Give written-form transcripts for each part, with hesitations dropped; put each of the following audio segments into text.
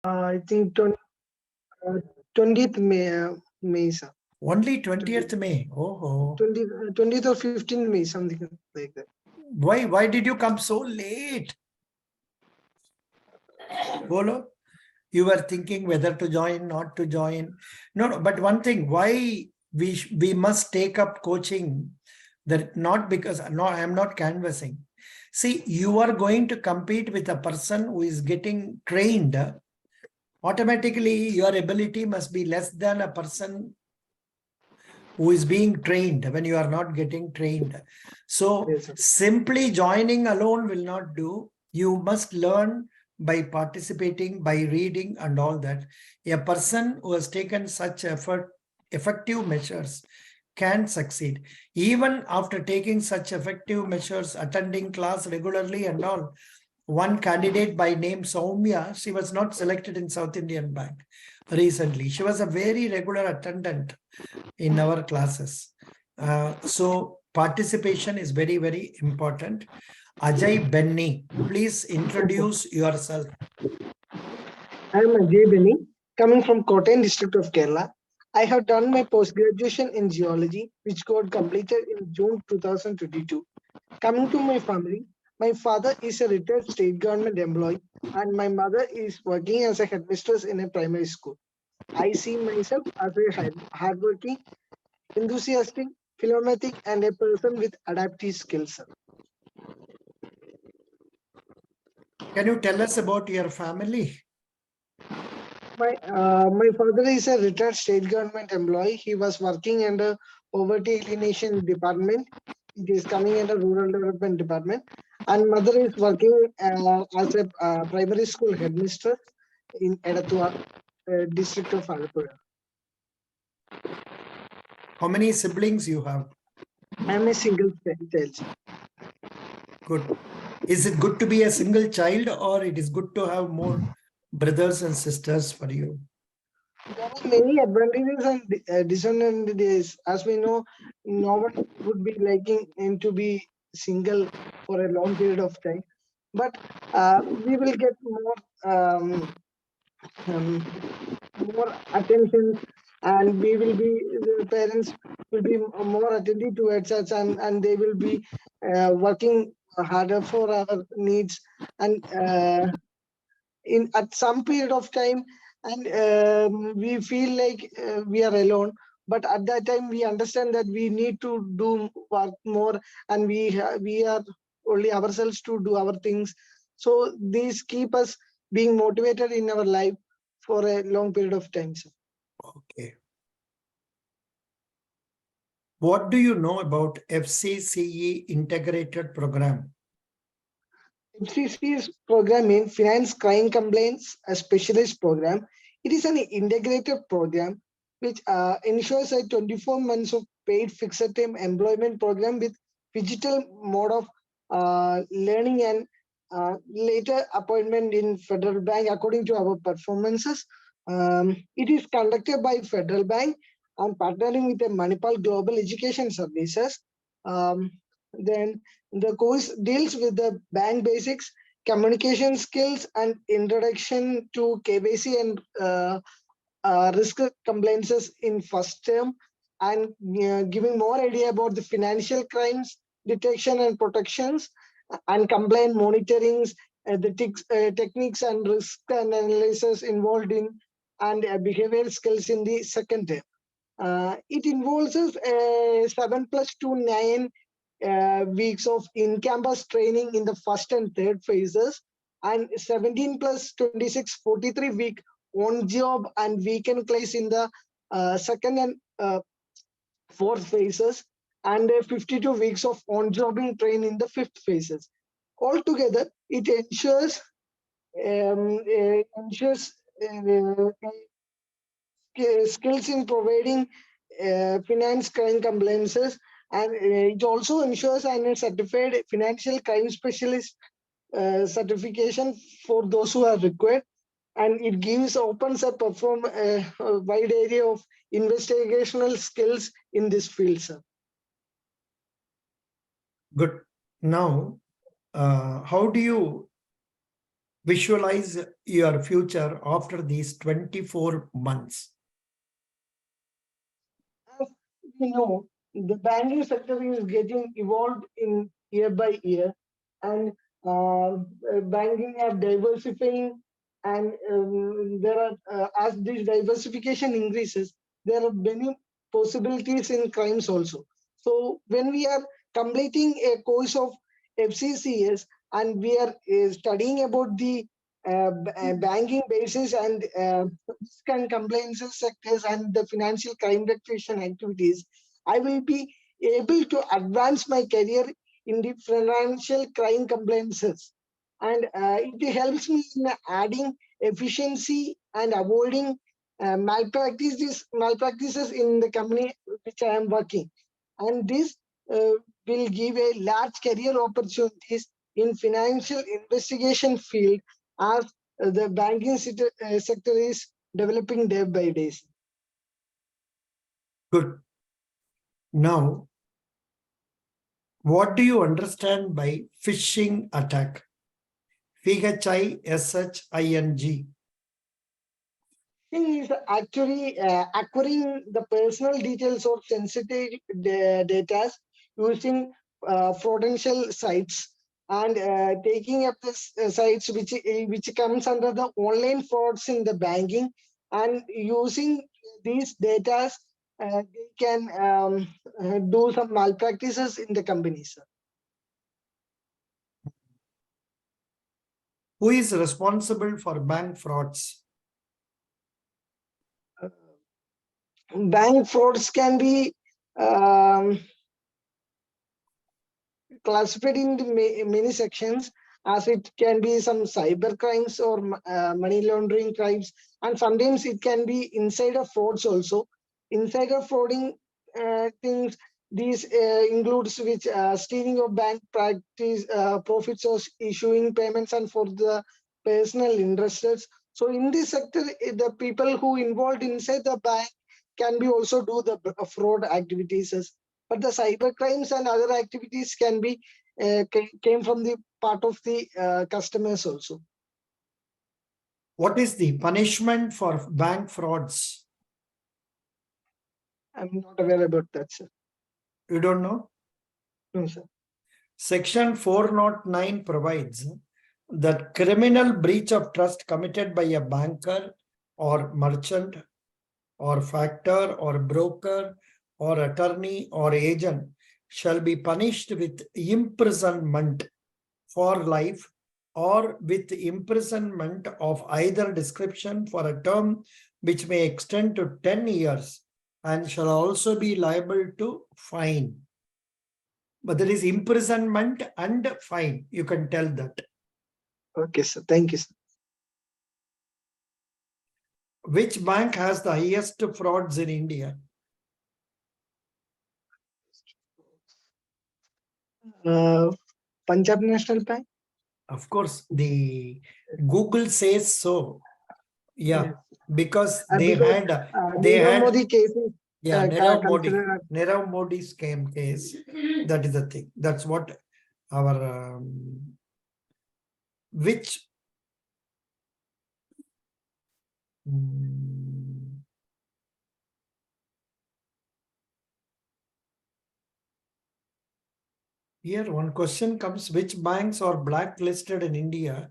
I think 20th May, sir. Only 20th May. Oh, 20th or 15th May, something like that. why did you come so late? Bolo, you were thinking whether to join, not to join. No, but one thing, why we must take up coaching, that not because, no, I am not canvassing. See, you are going to compete with a person who is getting trained. Automatically, your ability must be less than a person who is being trained when you are not getting trained. So Yes, sir. simply joining alone will not do. You must learn by participating, by reading and all that. A person who has taken such effective measures can succeed. Even after taking such effective measures, attending class regularly and all, one candidate by name Soumya, she was not selected in South Indian Bank recently. She was a very regular attendant in our classes. So participation is very, very important. Ajay Benny, please introduce yourself. I am Ajay Beni, coming from Kottayam district of Kerala. I have done my post-graduation in geology, which got completed in June 2022. Coming to my family, my father is a retired state government employee and my mother is working as a headmistress in a primary school. I see myself as a hardworking, enthusiastic, philomatic, and a person with adaptive skills. Can you tell us about your family? My father is a retired state government employee. He was working under poverty elimination department. It is coming under rural development department. And mother is working as a primary school headmistress in Edatua, district of Alappuzha. How many siblings you have? I am a single child. Good. Is it good to be a single child, or it is good to have more brothers and sisters for you? There are many advantages and disadvantages. As we know, no one would be liking him to be single for a long period of time. But we will get um, more attention, and we will be the parents will be more attentive towards us, and they will be working harder for our needs and. In at some period of time and we feel like we are alone, but at that time we understand that we need to do work more and we are only ourselves to do our things, so these keep us being motivated in our life for a long period of time, sir. Okay. What do you know about FCCE integrated program? FCC's program in Finance Crime Complaints, a specialist program. It is an integrated program which ensures a 24 months of paid fixed term employment program with digital mode of learning and later appointment in Federal Bank according to our performances. It is conducted by Federal Bank and partnering with the Manipal Global Education Services. Then the course deals with the bank basics, communication skills, and introduction to KYC and risk compliances in first term, and giving more idea about the financial crimes detection and protections and compliant monitorings, the techniques and risk analysis involved in, and behavioral skills in the second term. It involves 7+2 9 weeks of in-campus training in the first and third phases, and 17+26 43-week on-job and weekend class in the second and fourth phases, and 52 weeks of on-jobbing train in the fifth phases. Altogether, it ensures skills in providing finance crime compliances, and it also ensures a certified financial crime specialist certification for those who are required, and it gives opens up perform a wide area of investigational skills in this field, sir. Good. Now, how do you visualize your future after these 24 months? As we know, the banking sector is getting evolved in year by year, and banking are diversifying, and there are as this diversification increases, there are many possibilities in crimes also. So when we are completing a course of FCCS and we are studying about the banking basis and risk and compliance sectors and the financial crime recognition activities, I will be able to advance my career in the financial crime compliances. And it helps me in adding efficiency and avoiding malpractices in the company which I am working. And this will give a large career opportunities in financial investigation field as the banking sector is developing day by day. Good. Now, what do you understand by phishing attack? Phishing. Thing is actually acquiring the personal details of sensitive data using fraudulent sites and taking up the sites which comes under the online frauds in the banking, and using these data they can do some malpractices in the companies. Who is responsible for bank frauds? Bank frauds can be classified into many sections, as it can be some cyber crimes or money laundering crimes, and sometimes it can be insider frauds also. Insider frauding things, these includes which stealing of bank practice profits or issuing payments and for the personal interests. So in this sector, the people who involved inside the bank can be also do the fraud activities, but the cyber crimes and other activities can be came from the part of the customers also. What is the punishment for bank frauds? I'm not aware about that, sir. You don't know? No, sir. Section 409 provides that criminal breach of trust committed by a banker or merchant or factor or broker or attorney or agent shall be punished with imprisonment for life or with imprisonment of either description for a term which may extend to 10 years and shall also be liable to fine. But there is imprisonment and fine. You can tell that. Okay, sir. Thank you, sir. Which bank has the highest frauds in India? Punjab National Bank. Of course, the Google says so. Yeah, Yes. because Because they Nirav had Modi case is yeah, considered. Nirav Modi scam case. That is the thing. That's what our which here one question comes: which banks are blacklisted in India?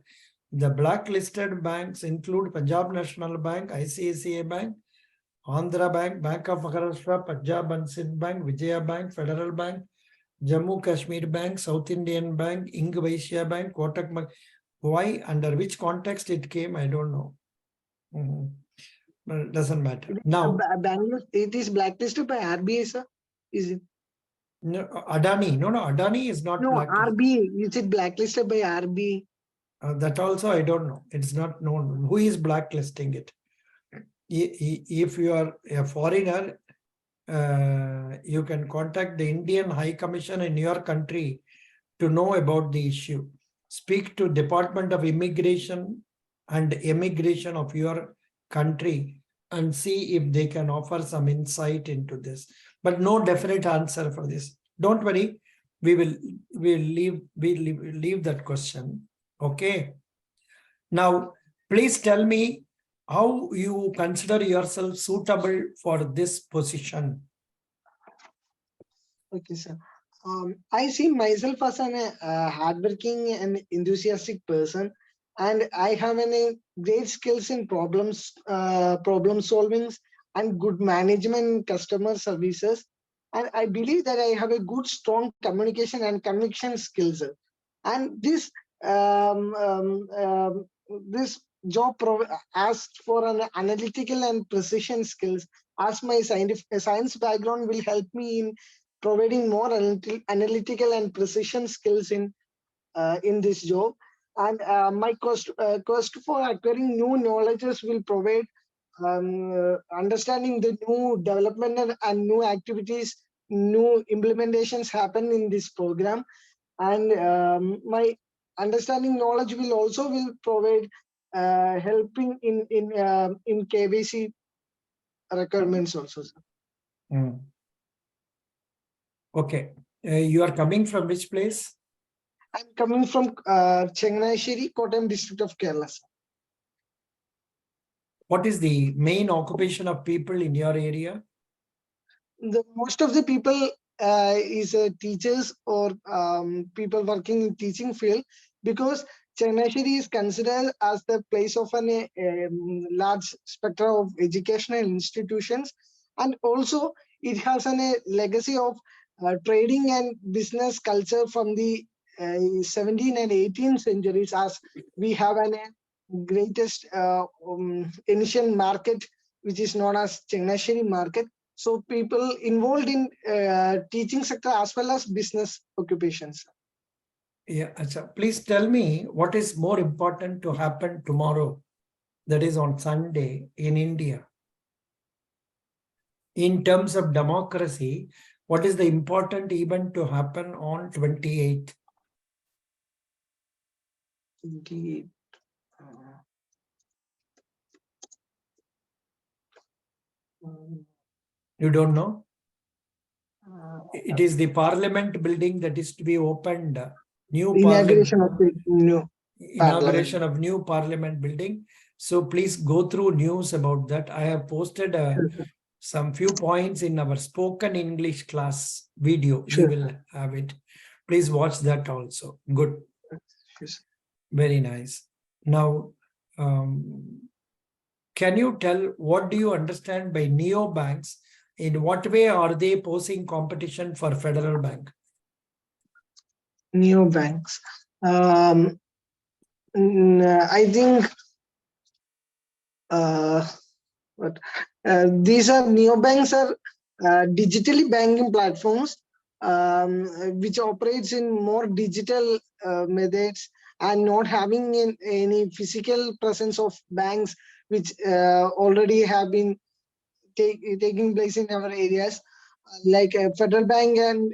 The blacklisted banks include Punjab National Bank, ICICI Bank, Andhra Bank, Bank of Maharashtra, Punjab and Sindh Bank, Vijaya Bank, Federal Bank, Jammu Kashmir Bank, South Indian Bank, Ing Vaishya Bank, Kotak Bank. Why, under which context it came, I don't know. But it doesn't matter. Now, Bangalore, it is blacklisted by RBI, sir. Is it? no, Adani. No, Adani is not No, blacklisted. RBI. Is it blacklisted by RBI? That also I don't know. It's not known. Who is blacklisting it? If you are a foreigner, you can contact the Indian High Commission in your country to know about the issue. Speak to Department of Immigration and Immigration of your country and see if they can offer some insight into this. But no definite answer for this. Don't worry, we'll leave that question. Okay. Now, please tell me how you consider yourself suitable for this position. Okay, sir. I see myself as an hardworking and enthusiastic person, and I have any great skills in problem solving, and good management customer services. And I believe that I have a good, strong communication and conviction skills. And this job asked for an analytical and precision skills. As my science background will help me in providing more analytical and precision skills in this job. And my quest for acquiring new knowledges will provide understanding the new development and new activities, new implementations happen in this program. And my understanding knowledge will also will provide helping in KBC requirements also, sir. Mm. Okay. You are coming from which place? I'm coming from Chennai, Kottayam district of Kerala, sir. What is the main occupation of people in your area? Most of the people is teachers or people working in teaching field, because Chennai is considered as the place of an large spectrum of educational institutions, and also it has a legacy of trading and business culture from the 17th and 18th centuries, as we have an greatest ancient market which is known as Chennai market. So people involved in teaching sector as well as business occupations. Yeah, Acha. Please tell me what is more important to happen tomorrow, that is on Sunday in India. In terms of democracy, what is the important event to happen on 28th? Indeed. You don't know? Uh, It is the parliament building that is to be opened. New parliament. Inauguration of the new Inauguration parliament. of new parliament building. So please go through news about that. I have posted Sure, sir. some few points in our spoken English class video. You Sure, will have it. Please watch that also. Good. sure, sir. Very nice. Now, can you tell what do you understand by neobanks? In what way are they posing competition for Federal Bank? New banks. I think uh, what these are neobanks are digitally banking platforms which operates in more digital methods, and not having any physical presence of banks which already have been taking place in our areas. Like Federal Bank and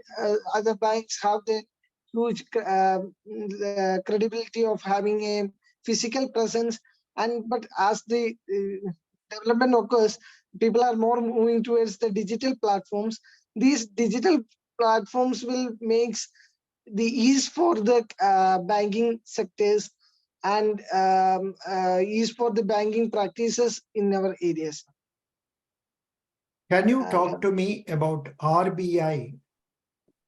other banks have the huge credibility of having a physical presence. And but as the development occurs, people are more moving towards the digital platforms. These digital platforms will makes the ease for the banking sectors, and ease for the banking practices in our areas. Can you Uh, talk to me about RBI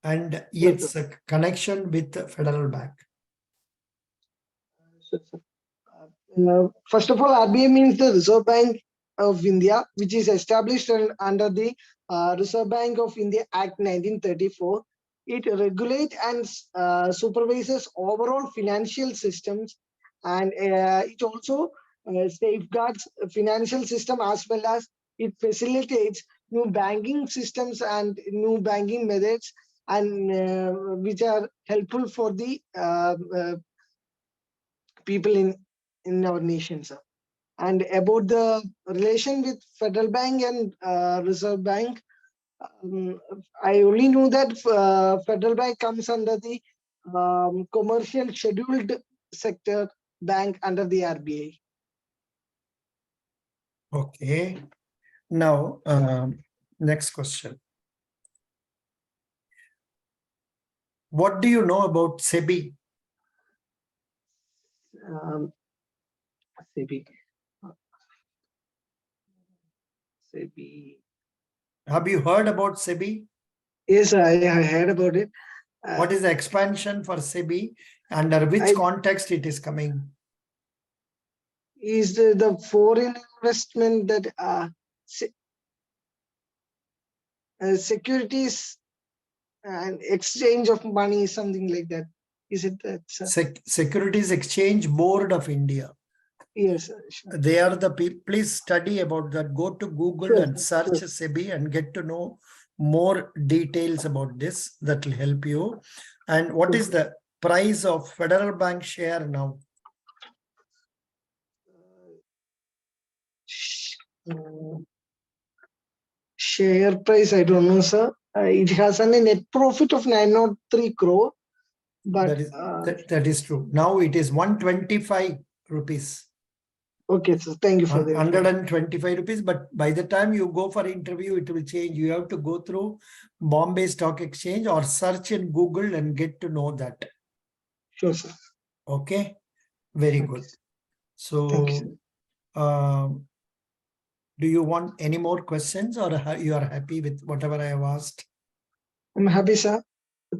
and sure, sir. its connection with the Federal Bank? Sure, sir. First of all, RBI means the Reserve Bank of India, which is established under the Reserve Bank of India Act 1934. It regulates and supervises overall financial systems, and it also safeguards financial system, as well as it facilitates new banking systems and new banking methods, and which are helpful for the people in our nation, sir. And about the relation with Federal Bank and Reserve Bank, um, I only knew that Federal Bank comes under the commercial scheduled sector bank under the RBI. Okay. Now, next question. What do you know about SEBI? Um, SEBI. SEBI. Have you heard about SEBI? Yes, I heard about it. What is the expansion for SEBI? Under which I- context it is coming? Is the foreign investment that securities and exchange of money, something like that. Is it that, sir? Securities Exchange Board of India. Yes, sir. Sure. They are the people. Please study about that. Go to Google Sure, and search sure. SEBI and get to know more details about this. That will help you. And what is the price of Federal Bank share now? Share price, I don't know, sir. It has a net profit of 903 crore, but that is true. Now it is 125 rupees. Okay, sir. Thank you for the 125 rupees, but by the time you go for interview, it will change. You have to go through Bombay Stock Exchange or search in Google and get to know that. Sure, sir. Okay, very Okay. good. Thank you, So, do you want any more questions, or you are happy with whatever I have asked? I'm happy, sir.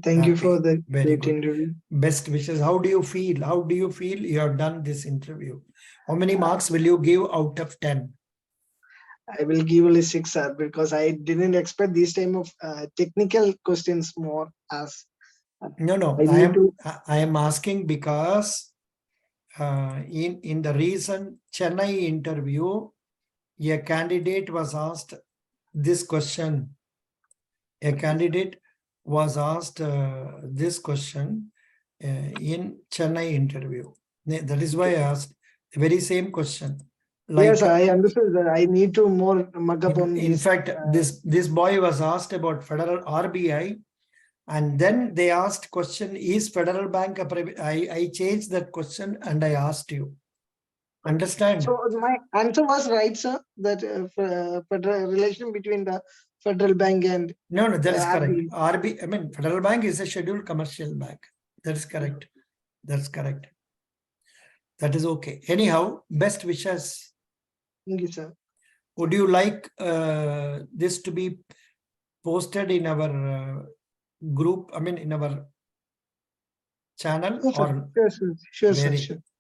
Thank you for the Very great good. interview. Best wishes. How do you feel? How do you feel you have done this interview? How many marks will you give out of 10? I will give only 6, sir, because I didn't expect this time of technical questions more as. No. I am asking because in the recent Chennai interview, a candidate was asked this question. A candidate was asked this question in Chennai interview. That is why I asked the very same question. Yes, I understood that. I need to more mug up on In this. fact, this boy was asked about federal RBI, and then they asked question, is Federal Bank a private? I changed that question and I asked you. Understand? So my answer was right, sir. That federal relation between the Federal Bank and No, that is correct. RBI. I mean, Federal Bank is a scheduled commercial bank. That is correct. That's correct. That is okay. Anyhow, best wishes. Thank you, sir. Would you like this to be posted in our group? I mean, in our channel? Sure, sir. Sure, sir. Sure, sir. Sure.